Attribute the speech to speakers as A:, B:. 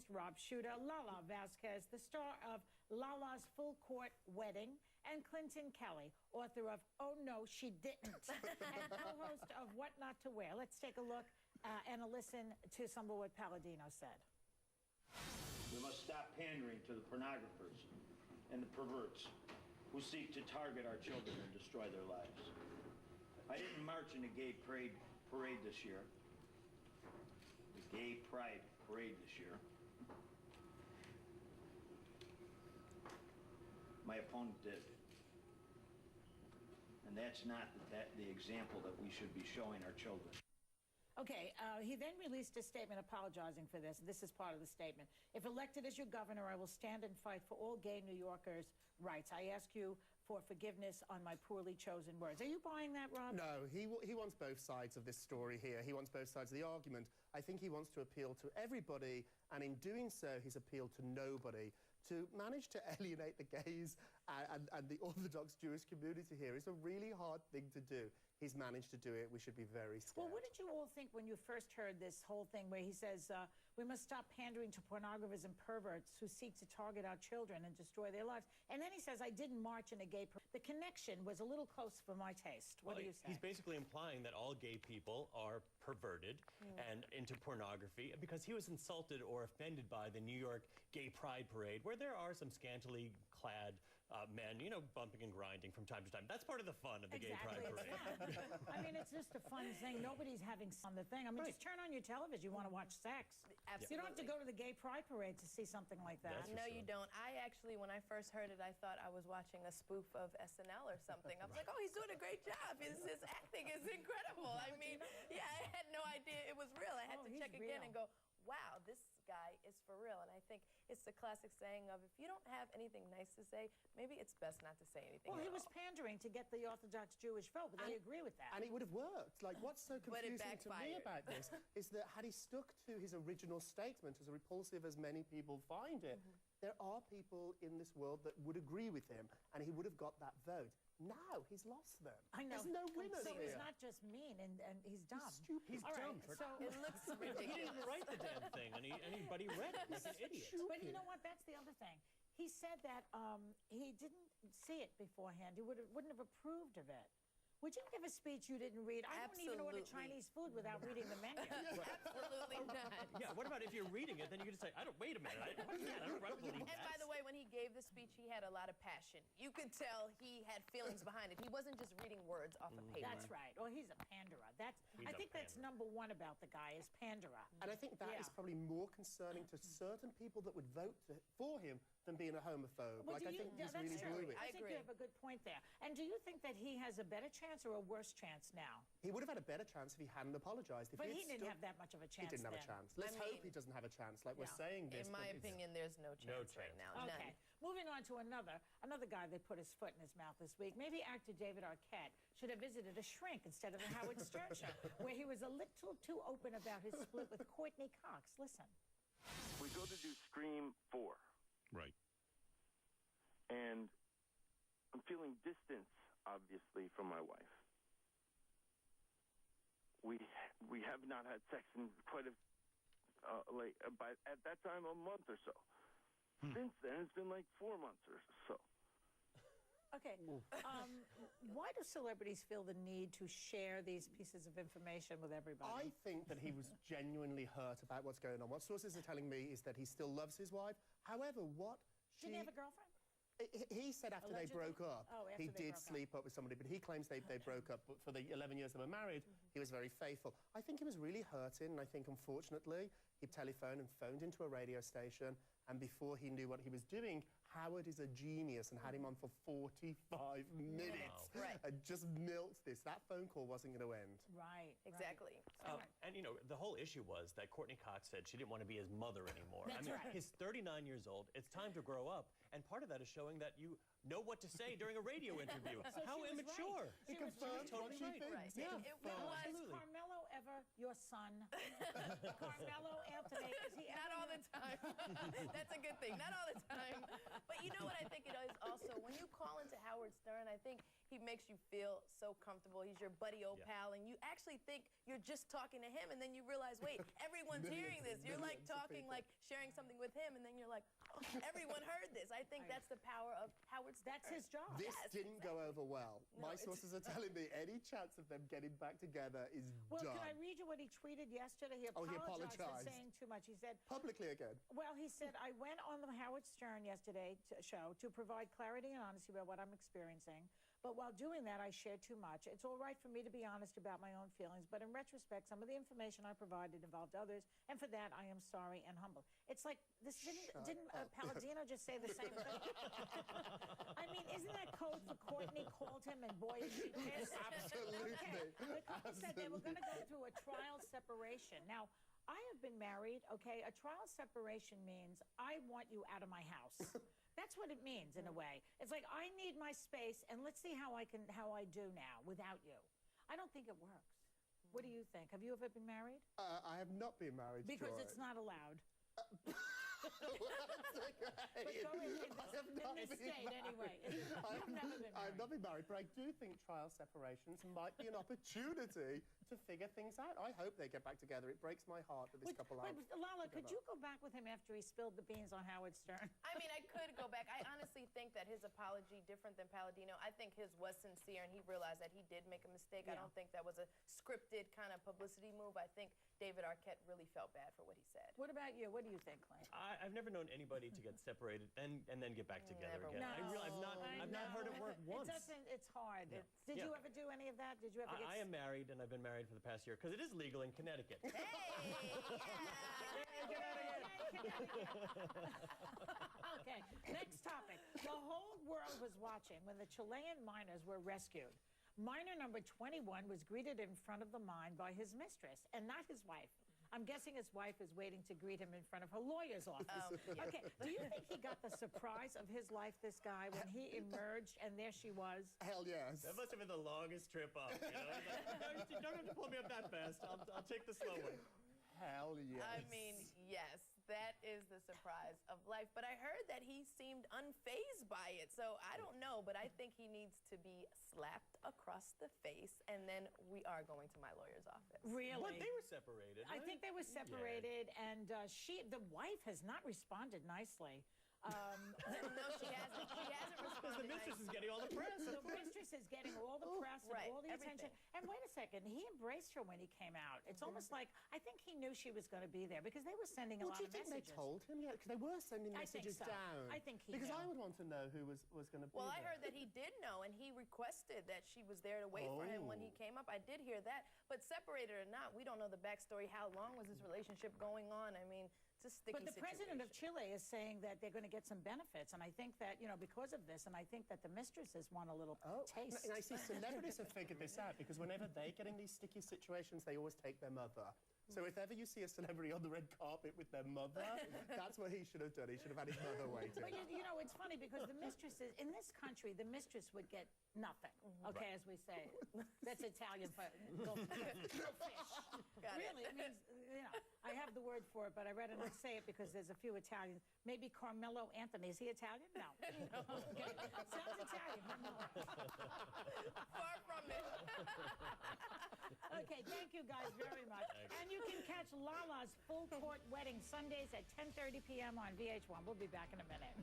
A: host, Rob Shuier, Lala Vazquez, the star of Lala's Full Court Wedding, and Clinton Kelly, author of Oh No, She Didn't, and co-host of What Not to Wear. Let's take a look and a listen to some of what Palladino said.
B: We must stop pandering to the pornographers and the perverts who seek to target our children and destroy their lives. I didn't march in a gay parade this year. The Gay Pride Parade this year. My opponent did. And that's not the example that we should be showing our children.
A: Okay, he then released a statement apologizing for this. This is part of the statement. If elected as your governor, I will stand and fight for all gay New Yorkers' rights. I ask you for forgiveness on my poorly chosen words. Are you buying that, Rob?
C: No, he wants both sides of this story here. He wants both sides of the argument. I think he wants to appeal to everybody, and in doing so, he's appealed to nobody. To manage to alienate the gays and the Orthodox Jewish community here is a really hard thing to do. He's managed to do it. We should be very scared.
A: Well, what did you all think when you first heard this whole thing where he says, we must stop pandering to pornographers and perverts who seek to target our children and destroy their lives? And then he says, I didn't march in a gay parade. The connection was a little close for my taste. What do you say?
D: He's basically implying that all gay people are perverted and into pornography because he was insulted or offended by the New York Gay Pride Parade, where there are some scantily clad men, you know, bumping and grinding from time to time. That's part of the fun of the Gay Pride Parade.
A: I mean, it's just a fun thing. Nobody's having on the thing. I mean, just turn on your television. You want to watch sex.
E: Absolutely.
A: You don't have to go to the Gay Pride Parade to see something like that.
E: No, you don't. I actually, when I first heard it, I thought I was watching a spoof of SNL or something. I was like, oh, he's doing a great job. His acting is incredible. I mean, yeah, I had no idea it was real. I had to check again and go, wow, this guy is for real. And I think it's the classic saying of, if you don't have anything nice to say, maybe it's best not to say anything
A: Well,
E: at
A: he was
E: all.
A: pandering to get the Orthodox Jewish vote, but they agree with that.
C: And it would have worked. Like, what's so confusing to me about this is that had he stuck to his original statement, as repulsive as many people find it, there are people in this world that would agree with him, and he would have got that vote. Now he's lost them.
A: I know.
C: There's no winners
A: So
C: here.
A: he's not just mean, and he's dumb.
C: He's stupid.
D: He's
A: All
D: dumb.
A: right, so
E: It looks ridiculous.
D: He didn't even write the damn thing, and anybody read it. He's an idiot.
A: But you know what? That's the other thing. He said that he didn't see it beforehand. He wouldn't have approved of it. Would you give a speech you didn't read? I don't even order Chinese food without reading the menu.
E: Absolutely not.
D: Yeah, what about if you're reading it, then you can just say, wait a minute, I don't believe that.
E: And by the way, when he gave the speech, he had a lot of passion. You could tell he had feelings behind it. He wasn't just reading words off of paper.
A: That's right. Well, he's a panderer. I think that's #1 about the guy is panderer.
C: And I think that is probably more concerning to certain people that would vote for him than being a homophobe.
A: Well,
C: like, I think he's really blew it.
A: I think you have a good point there. And do you think that he has a better chance or a worse chance now?
C: He would have had a better chance if he hadn't apologised.
A: But he didn't have that much of a chance.
C: He didn't have a chance. Let's hope he doesn't have a chance, like we're saying this.
E: In my opinion, there's no chance right now.
A: Okay.
E: None.
A: Moving on to another guy that put his foot in his mouth this week. Maybe actor David Arquette should have visited a shrink instead of the Howard Stern show, where he was a little too open about his split with Courtney Cox. Listen.
F: We go to do Scream 4.
G: Right.
F: And I'm feeling distance, obviously, from my wife. We have not had sex in quite at that time, a month or so. Since then, it's been like 4 months or so.
A: Okay. Why do celebrities feel the need to share these pieces of information with everybody?
C: I think that he was genuinely hurt about what's going on. What sources are telling me is that he still loves his wife. However,
A: Didn't he have a girlfriend?
C: He said after they broke up, he did sleep up with somebody, but he claims they broke up. But for the 11 years they were married, he was very faithful. I think he was really hurting, and I think, unfortunately, he telephoned and phoned into a radio station, and before he knew what he was doing, Howard is a genius and had him on for 45 minutes and just milked this. That phone call wasn't going to end.
A: Right.
E: Exactly.
D: And, you know, the whole issue was that Courtney Cox said she didn't want to be his mother anymore.
A: That's right.
D: He's 39 years old. It's time to grow up. And part of that is showing that you know what to say during a radio interview.
A: So
D: how immature.
A: Right.
C: It confirmed what she thinks.
E: Right.
C: Yeah.
A: Was Carmelo ever your son? Carmelo Anthony, is he ever?
E: Not all the time. That's a good thing. Not all the time. But you know what I think it is also? When you call into Howard Stern, I think he makes you feel so comfortable. He's your buddy old pal, and you actually think you're just talking to him, and then you realize, wait, everyone's hearing this. You're like talking, like sharing something with him, and then you're like, oh, everyone heard this. I think that's the power of Howard Stern.
A: That's his job.
C: This didn't go over well.
E: No,
C: My sources are telling me any chance of them getting back together is
A: Well,
C: done.
A: can I read you what he tweeted yesterday? He apologized for saying too much. He said...
C: Publicly again.
A: Well, he said, I went on the Howard Stern yesterday show to provide clarity and honesty about what I'm experiencing. But while doing that, I shared too much. It's all right for me to be honest about my own feelings, but in retrospect, some of the information I provided involved others, and for that, I am sorry and humble. It's like, this didn't Palladino just say the same thing? I mean, isn't that code for Courtney called him and boy, is she pissed?
C: Absolutely.
A: Okay. The couple said they were going to go through a trial separation. Now, I have been married, okay? A trial separation means I want you out of my house. That's what it means in a way. It's like, I need my space, and let's see how I do now without you. I don't think it works. What do you think? Have you ever been married?
C: I have not been married,
A: Because
C: Joy.
A: it's not allowed.
C: But
A: go in this state anyway. You've never been married.
C: I've not been married, but I do think trial separations might be an opportunity to figure things out. I hope they get back together. It breaks my heart that this couple are.
A: Lala, could you go back with him after he spilled the beans on Howard Stern?
E: I mean, I could go back. I honestly think that his apology, different than Palladino, I think his was sincere, and he realized that he did make a mistake.
A: Yeah.
E: I don't think that was a scripted kind of publicity move. I think David Arquette really felt bad for what he said.
A: What about you? What do you think, Clint?
D: I've never known anybody to get separated and then get back together
E: Never
D: again.
E: will.
D: I've not heard it work once.
A: It's hard.
D: Yeah.
A: Did you ever do any of that? Did you ever get...
D: I am married, and I've been married for the past year, because it is legal in Connecticut.
E: Hey!
A: Okay, next topic. The whole world was watching when the Chilean miners were rescued. Miner number 21 was greeted in front of the mine by his mistress, and not his wife. I'm guessing his wife is waiting to greet him in front of her lawyer's office.
E: Oh, yeah.
A: Okay, do you think he got the surprise of his life, this guy, when he emerged and there she was?
C: Hell yes.
D: That must have been the longest trip up. You know? Like, you don't have to pull me up that fast. I'll take the slow one.
C: Hell yes.
E: I mean, yes, that is the surprise of life. But I heard that he seemed unfazed by it. So I don't know, but I think he needs to be slapped across the face. And then we are going to my lawyer's office.
A: Really?
D: But they were separated,
A: I
D: right?
A: think they were separated, and the wife has not responded nicely.
E: No, she hasn't. She hasn't
D: Because
E: responded.
D: the mistress is getting all the press.
A: The mistress is getting all the press and
E: Right,
A: all the attention.
E: everything.
A: And wait a second, he embraced her when he came out. It's almost like, I think he knew she was going to be there because they were sending a
C: Well,
A: lot
C: do
A: of
C: you think
A: messages.
C: they told him yet? Because they were sending
A: I think
C: messages
A: so.
C: down.
A: I think he
C: Because
A: knew.
C: I would want to know who was going to be
E: Well, I
C: there.
E: heard that he did know, and he requested that she was there to wait for him when he came up. I did hear that. But separated or not, we don't know the backstory. How long was this relationship going on? I mean, it's a sticky
A: But the president of
E: situation.
A: Chile is saying that they're going to get some benefits, and I think that, because of this, and I think that the mistresses want a little taste.
C: And I see celebrities have figured this out because whenever they get in these sticky situations, they always take their mother. So if ever you see a celebrity on the red carpet with their mother, that's what he should have done. He should have had his mother waiting.
A: But it's funny because the mistresses, in this country, the mistress would get nothing, okay, as we say. That's Italian for no fish.
E: Got it.
A: Really, it means, I have the word for it, but I rather not say it because there's a few Italians. Maybe Carmelo Anthony. Is he Italian? No. Okay. Sounds Italian.
E: Far from it.
A: Okay, thank you guys very much. And you can catch Lala's Full Court Wedding Sundays at 10:30 p.m. on VH1. We'll be back in a minute.